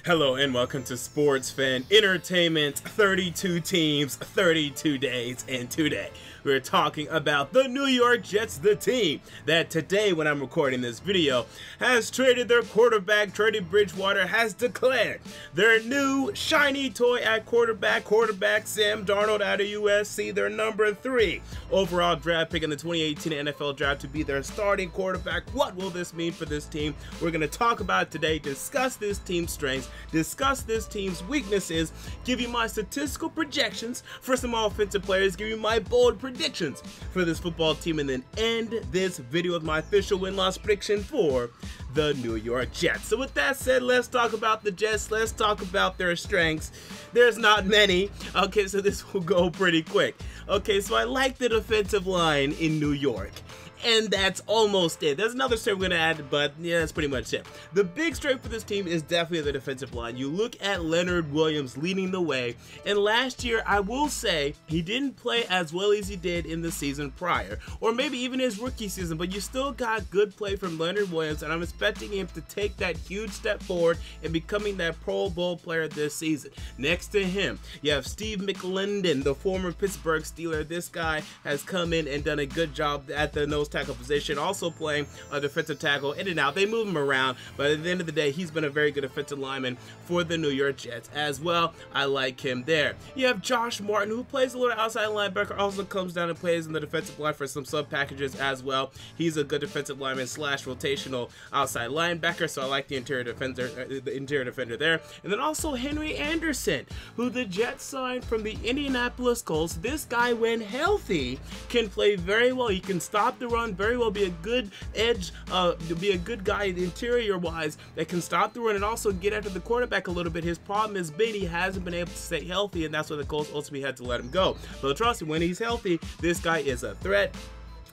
Hello and welcome to Sports Fan Entertainment. 32 teams, 32 days, and today we're talking about the New York Jets, the team that today, when I'm recording this video, has traded their quarterback. Teddy Bridgewater has declared their new shiny toy at quarterback Sam Darnold out of USC, their number 3 overall draft pick in the 2018 NFL draft to be their starting quarterback. What will this mean for this team? We're going to talk about it today, discuss this team's strengths, discuss this team's weaknesses, give you my statistical projections for some offensive players, give you my bold predictions for this football team, and then end this video with my official win-loss prediction for the New York Jets. So with that said, let's talk about the Jets. Let's talk about their strengths. There's not many. Okay, so this will go pretty quick. Okay, so I like the defensive line in New York. And that's almost it. There's another strength we're going to add, but yeah, that's pretty much it. The big strength for this team is definitely the defensive line. You look at Leonard Williams leading the way, and last year, I will say, he didn't play as well as he did in the season prior, or maybe even his rookie season, but you still got good play from Leonard Williams, and I'm expecting him to take that huge step forward in becoming that Pro Bowl player this season. Next to him, you have Steve McLendon, the former Pittsburgh Steeler. This guy has come in and done a good job at the nose tackle position, also playing a defensive tackle in and out. They move him around, but at the end of the day, he's been a very good defensive lineman for the New York Jets as well. I like him there. You have Josh Martin, who plays a little outside linebacker, also comes down and plays in the defensive line for some sub packages as well. He's a good defensive lineman slash rotational outside linebacker, so I like the interior defender there. And then also Henry Anderson, who the Jets signed from the Indianapolis Colts. This guy, when healthy, can play very well. He can stop the run very well, be a good edge, be a good guy interior wise that can stop the run and also get after the quarterback a little bit. His problem has been he hasn't been able to stay healthy, and that's why the Colts ultimately had to let him go. But trust me, when he's healthy, this guy is a threat.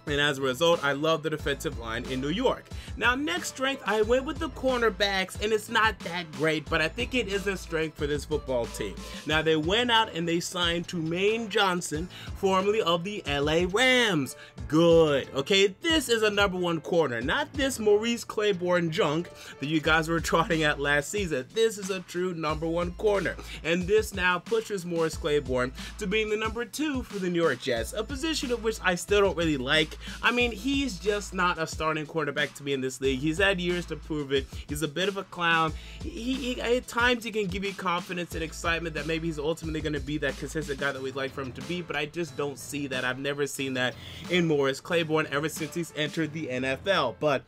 And as a result, I love the defensive line in New York. Now, next strength, I went with the cornerbacks, and it's not that great, but I think it is a strength for this football team. Now, they went out and they signed Trumaine Johnson, formerly of the LA Rams. Good. Okay, this is a number 1 corner, not this Maurice Claiborne junk that you guys were trotting at last season. This is a true number 1 corner, and this now pushes Maurice Claiborne to being the number 2 for the New York Jets, a position of which I still don't really like. I mean, he's just not a starting quarterback to me in this league. He's had years to prove it. He's a bit of a clown. At times he can give you confidence and excitement that maybe he's ultimately going to be that consistent guy that we'd like for him to be, but I just don't see that. I've never seen that in Maurice Claiborne ever since he's entered the NFL. But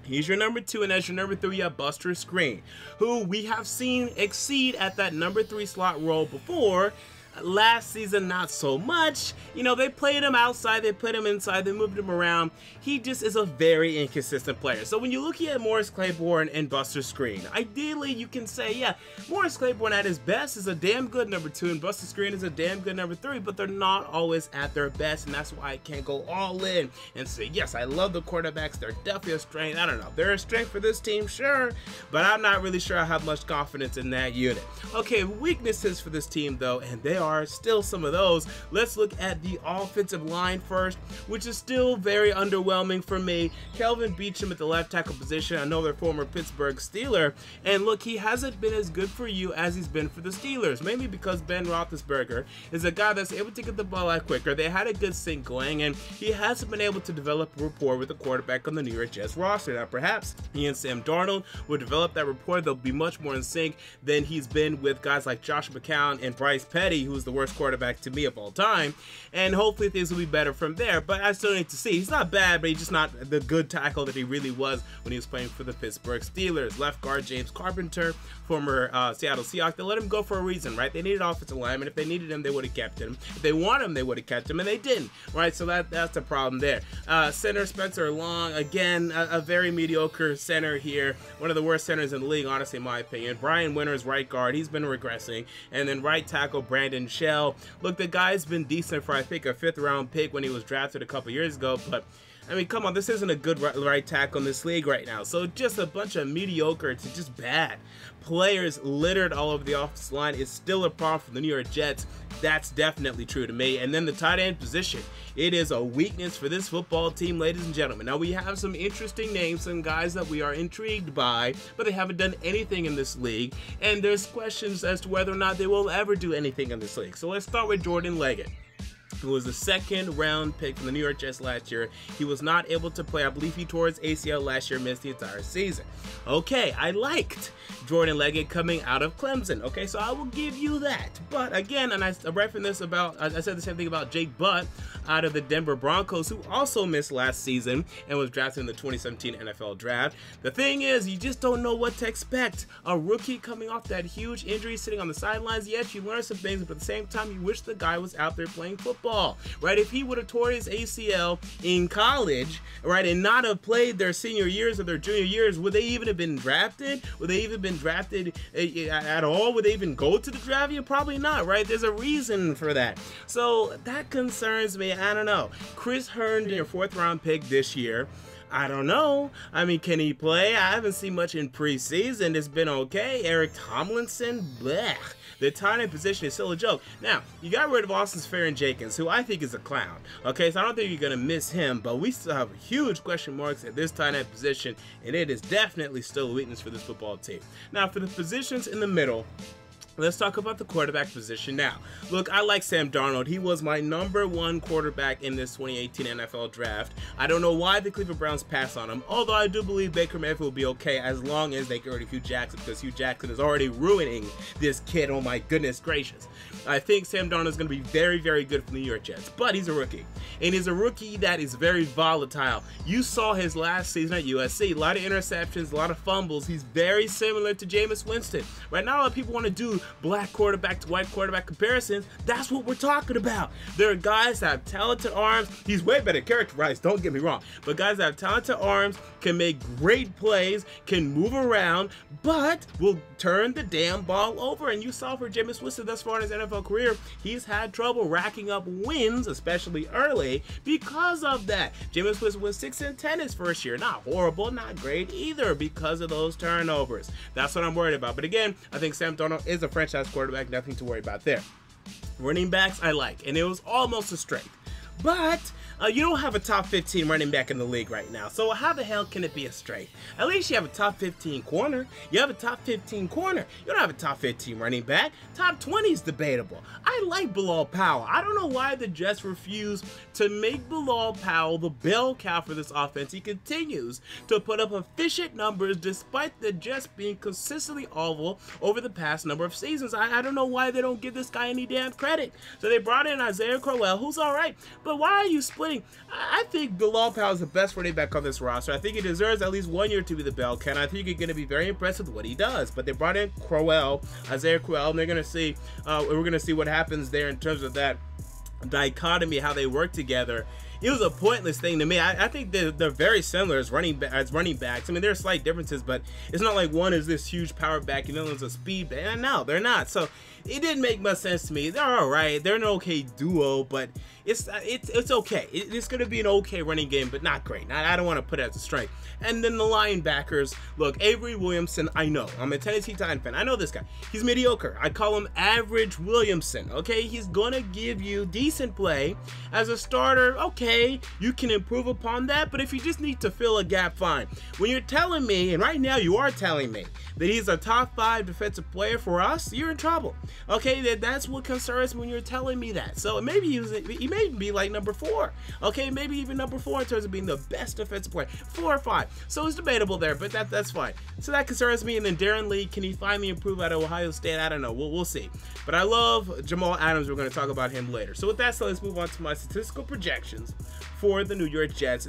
he's your number 2, and as your number 3, you have Buster Skrine, who we have seen exceed at that number 3 slot role before. Last season, not so much. You know, they played him outside, they put him inside, they moved him around. He just is a very inconsistent player. So when you're looking at Maurice Claiborne and Buster Skrine, ideally you can say, yeah, Maurice Claiborne at his best is a damn good number 2, and Buster Skrine is a damn good number 3, but they're not always at their best, and that's why I can't go all in and say, yes, I love the quarterbacks, they're definitely a strength. I don't know, they're a strength for this team, sure, but I'm not really sure I have much confidence in that unit. Okay, weaknesses for this team though, and they are still some of those. Let's look at the offensive line first, which is still very underwhelming for me. Kelvin Beachum at the left tackle position, another former Pittsburgh Steeler, and look, he hasn't been as good for you as he's been for the Steelers, mainly because Ben Roethlisberger is a guy that's able to get the ball out quicker. They had a good sync going, and he hasn't been able to develop a rapport with the quarterback on the New York Jets roster. Now, perhaps he and Sam Darnold will develop that rapport. They'll be much more in sync than he's been with guys like Josh McCown and Bryce Petty, who's the worst quarterback to me of all time, and hopefully things will be better from there, but I still need to see. He's not bad, but he's just not the good tackle that he really was when he was playing for the Pittsburgh Steelers. Left guard James Carpenter, former Seattle Seahawks, they let him go for a reason, right? They needed offensive lineman. If they needed him, they would have kept him. If they want him, they would have kept him, and they didn't, right? So that's the problem there. Center Spencer Long, again, a very mediocre center here, one of the worst centers in the league, honestly, in my opinion. Brian Winters, right guard, he's been regressing, and then right tackle Brandon Shell. Look, the guy's been decent for, I think, a 5th round pick when he was drafted a couple years ago, but I mean, come on, this isn't a good right tackle in this league right now. So just a bunch of mediocre to just bad players littered all over the offensive line is still a problem for the New York Jets. That's definitely true to me. And then the tight end position, it is a weakness for this football team, ladies and gentlemen. Now, we have some interesting names, some guys that we are intrigued by, but they haven't done anything in this league, and there's questions as to whether or not they will ever do anything in this league. So let's start with Jordan Leggett, who was the second-round pick from the New York Jets last year. He was not able to play. I believe he tore his ACL last year, missed the entire season. Okay, I liked Jordan Leggett coming out of Clemson. Okay, so I will give you that. But again, and I referenced this about, I said the same thing about Jake Butt out of the Denver Broncos, who also missed last season and was drafted in the 2017 NFL Draft. The thing is, you just don't know what to expect. A rookie coming off that huge injury, sitting on the sidelines. Yes, you learn some things, but at the same time, you wish the guy was out there playing football, right? If he would have tore his ACL in college, right, and not have played their senior years or their junior years, would they even have been drafted? Would they even been drafted at all? Would they even go to the draft? Yeah, probably not, right? There's a reason for that. So that concerns me. I don't know. Chris Herndon, your 4th-round pick this year. I don't know. I mean, can he play? I haven't seen much in preseason. It's been okay. Eric Tomlinson, blech. The tight end position is still a joke. Now, you got rid of Austin Seferian-Jenkins, who I think is a clown. Okay, so I don't think you're going to miss him, but we still have huge question marks at this tight end position, and it is definitely still a weakness for this football team. Now, for the positions in the middle, let's talk about the quarterback position now. Look, I like Sam Darnold. He was my #1 quarterback in this 2018 NFL Draft. I don't know why the Cleveland Browns passed on him, although I do believe Baker Mayfield will be okay as long as they get rid of Hugh Jackson, because Hugh Jackson is already ruining this kid. Oh my goodness gracious. I think Sam Darnold is going to be very, very good for the New York Jets, but he's a rookie, and he's a rookie that is very volatile. You saw his last season at USC. A lot of interceptions, a lot of fumbles. He's very similar to Jameis Winston. Right now, a lot of people want to do black quarterback to white quarterback comparisons. That's what we're talking about. There are guys that have talented arms. He's way better characterized, don't get me wrong, but guys that have talented arms, can make great plays, can move around, but will turn the damn ball over. And you saw for Jameis Winston thus far in his NFL career, he's had trouble racking up wins, especially early, because of that. Jameis Winston was 6-10 his first year. Not horrible, not great either, because of those turnovers. That's what I'm worried about. But again, I think Sam Darnold is a franchise quarterback, nothing to worry about there. Running backs I like, and it was almost a strength. But you don't have a top 15 running back in the league right now, so how the hell can it be a strength? At least you have a top 15 corner. You have a top 15 corner. You don't have a top 15 running back. Top 20 is debatable. I like Bilal Powell. I don't know why the Jets refuse to make Bilal Powell the bell cow for this offense. He continues to put up efficient numbers despite the Jets being consistently awful over the past number of seasons. I don't know why they don't give this guy any damn credit. So they brought in Isaiah Crowell, who's all right, but why are you splitting? I think Bilal Powell is the best running back on this roster. I think he deserves at least 1 year to be the bell cow. I think you're going to be very impressed with what he does. But they brought in Crowell, Isaiah Crowell, and they're going to see. We're going to see what happens there in terms of that dichotomy, how they work together. It was a pointless thing to me. I think they're very similar as running backs. I mean, there are slight differences, but it's not like one is this huge power back and the other one's a speed back. No, they're not. So it didn't make much sense to me. They're all right. They're an okay duo, but it's okay. It's going to be an okay running game, but not great. I don't want to put it as a strength. And then the linebackers. Look, Avery Williamson, I know. I'm a Tennessee Titan fan. I know this guy. He's mediocre. I call him Average Williamson, okay? He's going to give you decent play as a starter. Okay, you can improve upon that, but if you just need to fill a gap, fine. When you're telling me, and right now you are telling me, that he's a top 5 defensive player for us, you're in trouble. Okay, that's what concerns me when you're telling me that. So maybe he may be like number 4. Okay, maybe even number 4 in terms of being the best defensive player. 4 or 5. So it's debatable there, but that's fine. So that concerns me. And then Darren Lee, can he finally improve at Ohio State? I don't know. We'll see. But I love Jamal Adams. We're going to talk about him later. So with that said, let's move on to my statistical projections for the New York Jets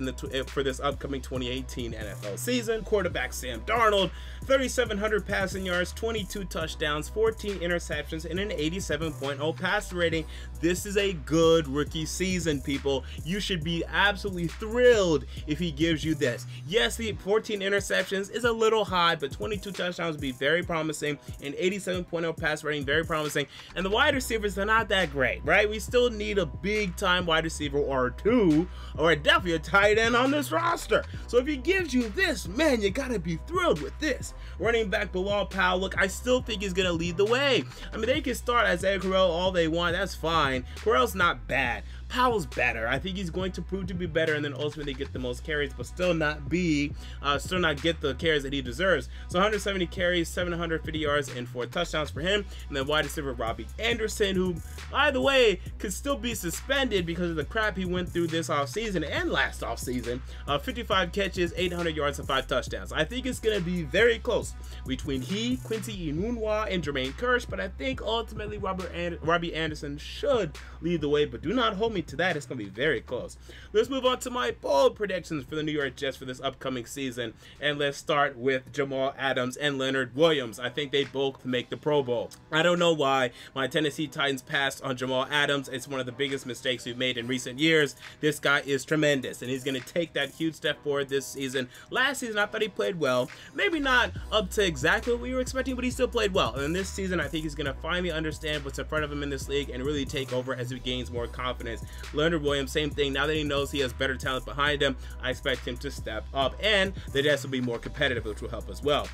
for this upcoming 2018 NFL season. Quarterback Sam Darnold, 3,700 passing yards, 22 touchdowns, 14 interceptions, interceptions and an 87.0 passer rating. This is a good rookie season, people. You should be absolutely thrilled if he gives you this. Yes, the 14 interceptions is a little high, but 22 touchdowns would be very promising, and 87.0 pass rating, very promising. And the wide receivers, they're not that great, right? We still need a big time wide receiver or two, or definitely a tight end on this roster. So if he gives you this, man, you gotta be thrilled with this. Running back Bilal Powell, look, I still think he's gonna lead the way. I mean, they can start Isaiah Crowell all they want, that's fine. Crowell's not bad. Powell's better. I think he's going to prove to be better, and then ultimately get the most carries, but still not get the carries that he deserves. So 170 carries, 750 yards, and 4 touchdowns for him. And then wide receiver Robbie Anderson, who, by the way, could still be suspended because of the crap he went through this offseason and last offseason. 55 catches, 800 yards, and 5 touchdowns. I think it's going to be very close between he, Quincy Enunwa, and Jermaine Kearse, but I think ultimately Robbie Anderson should lead the way, but do not hold me to that. It's going to be very close. Let's move on to my bold predictions for the New York Jets for this upcoming season, and let's start with Jamal Adams and Leonard Williams. I think they both make the Pro Bowl. I don't know why my Tennessee Titans passed on Jamal Adams. It's one of the biggest mistakes we've made in recent years. This guy is tremendous, and he's going to take that huge step forward this season. Last season, I thought he played well. Maybe not up to exactly what we were expecting, but he still played well. And this season, I think he's going to finally understand what's in front of him in this league and really take over as he gains more confidence. Leonard Williams, same thing. Now that he knows he has better talent behind him, I expect him to step up, and the Jets will be more competitive, which will help as well.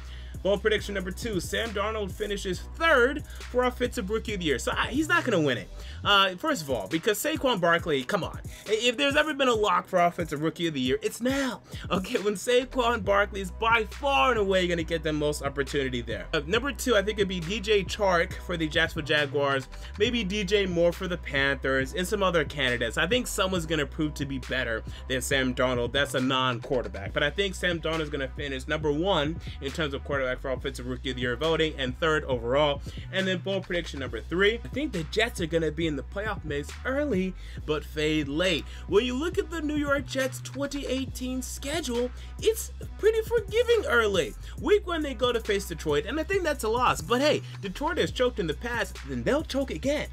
Bold prediction number 2, Sam Darnold finishes 3rd for Offensive Rookie of the Year. So he's not going to win it. First of all, because Saquon Barkley, come on. If there's ever been a lock for Offensive Rookie of the Year, it's now. Okay, when Saquon Barkley is by far and away going to get the most opportunity there. Number 2, I think it'd be DJ Chark for the Jacksonville Jaguars, maybe DJ Moore for the Panthers, and some other candidates. I think someone's going to prove to be better than Sam Darnold. That's a non-quarterback. But I think Sam Darnold is going to finish number 1 in terms of quarterback for Offensive Rookie of the Year voting, and 3rd overall. And then bold prediction number 3, I think the Jets are going to be in the playoff mix early but fade late. When you look at the New York Jets 2018 schedule, it's pretty forgiving early. Week 1 they go to face Detroit, and I think that's a loss, but hey, Detroit has choked in the past, then they'll choke again.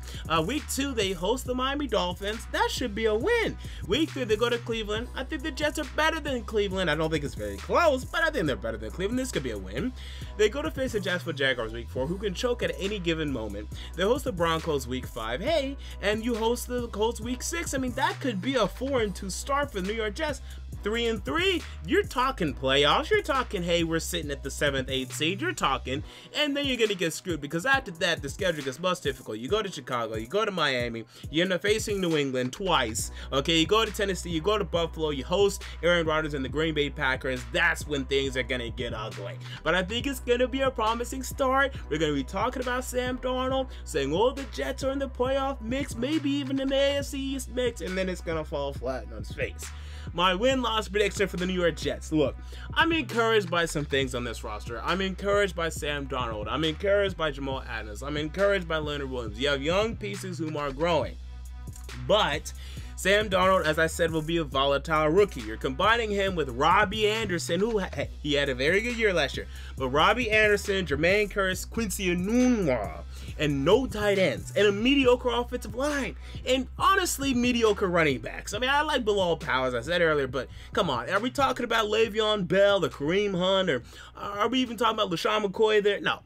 Week 2 they host the Miami Dolphins, that should be a win. Week 3 they go to Cleveland. I think the Jets are better than Cleveland. I don't think it's very close, but I think they're better than Cleveland. This could be a win. They go to face the Jacksonville Jaguars Week 4, who can choke at any given moment. They host the Broncos Week 5, hey, and you host the Colts Week 6. I mean, that could be a 4-2 start for the New York Jets. 3-3, you're talking playoffs. You're talking, hey, we're sitting at the 7th, 8th seed. You're talking, and then you're gonna get screwed, because after that, the schedule gets most difficult. You go to Chicago, you go to Miami, you end up facing New England twice. Okay, you go to Tennessee, you go to Buffalo, you host Aaron Rodgers and the Green Bay Packers. That's when things are gonna get ugly. But I think it's gonna be a promising start. We're gonna be talking about Sam Darnold, saying, oh, the Jets are in the playoff mix, maybe even in the AFC East mix, and then it's gonna fall flat on its face. My win-loss prediction for the New York Jets. Look, I'm encouraged by some things on this roster. I'm encouraged by Sam Darnold. I'm encouraged by Jamal Adams. I'm encouraged by Leonard Williams. You have young pieces whom are growing. But Sam Darnold, as I said, will be a volatile rookie. You're combining him with Robbie Anderson, who he had a very good year last year. But Robbie Anderson, Jermaine Kearse, Quincy Enunwa, and no tight ends, and a mediocre offensive line, and honestly, mediocre running backs. I mean, I like Bilal Powell, as I said earlier, but come on, are we talking about Le'Veon Bell or Kareem Hunt, or are we even talking about LaShawn McCoy there? No.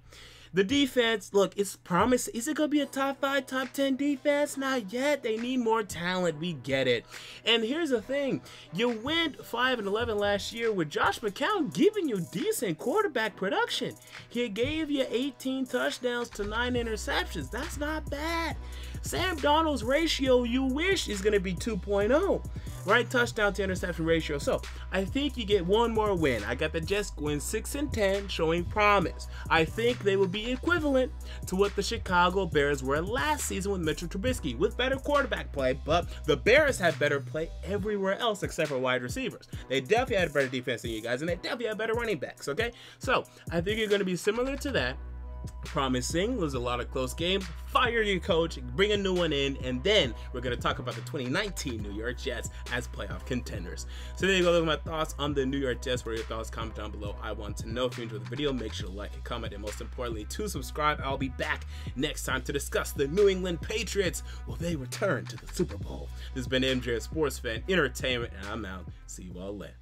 The defense, look, it's promising. Is it going to be a top 5, top 10 defense? Not yet. They need more talent. We get it. And here's the thing. You went 5-11 last year with Josh McCown giving you decent quarterback production. He gave you 18 touchdowns to 9 interceptions. That's not bad. Sam Darnold's ratio, you wish, is going to be 2.0. Right, touchdown to interception ratio. So I think you get one more win. I got the Jets going 6-10, showing promise. I think they will be equivalent to what the Chicago Bears were last season with Mitchell Trubisky, with better quarterback play. But the Bears had better play everywhere else except for wide receivers. They definitely had better defense than you guys, and they definitely had better running backs. Okay, so I think you're going to be similar to that. promising. There's a lot of close games. Fire your coach, bring a new one in, and then we're going to talk about the 2019 New York Jets as playoff contenders. So there you go. Those are my thoughts on the New York Jets. What are your thoughts? Comment down below. I want to know. If you enjoyed the video, make sure to like and comment, and most importantly, to subscribe. I'll be back next time to discuss the New England Patriots. Will they return to the Super Bowl? This has been MJ, Sports Fan Entertainment, and I'm out. See you all later.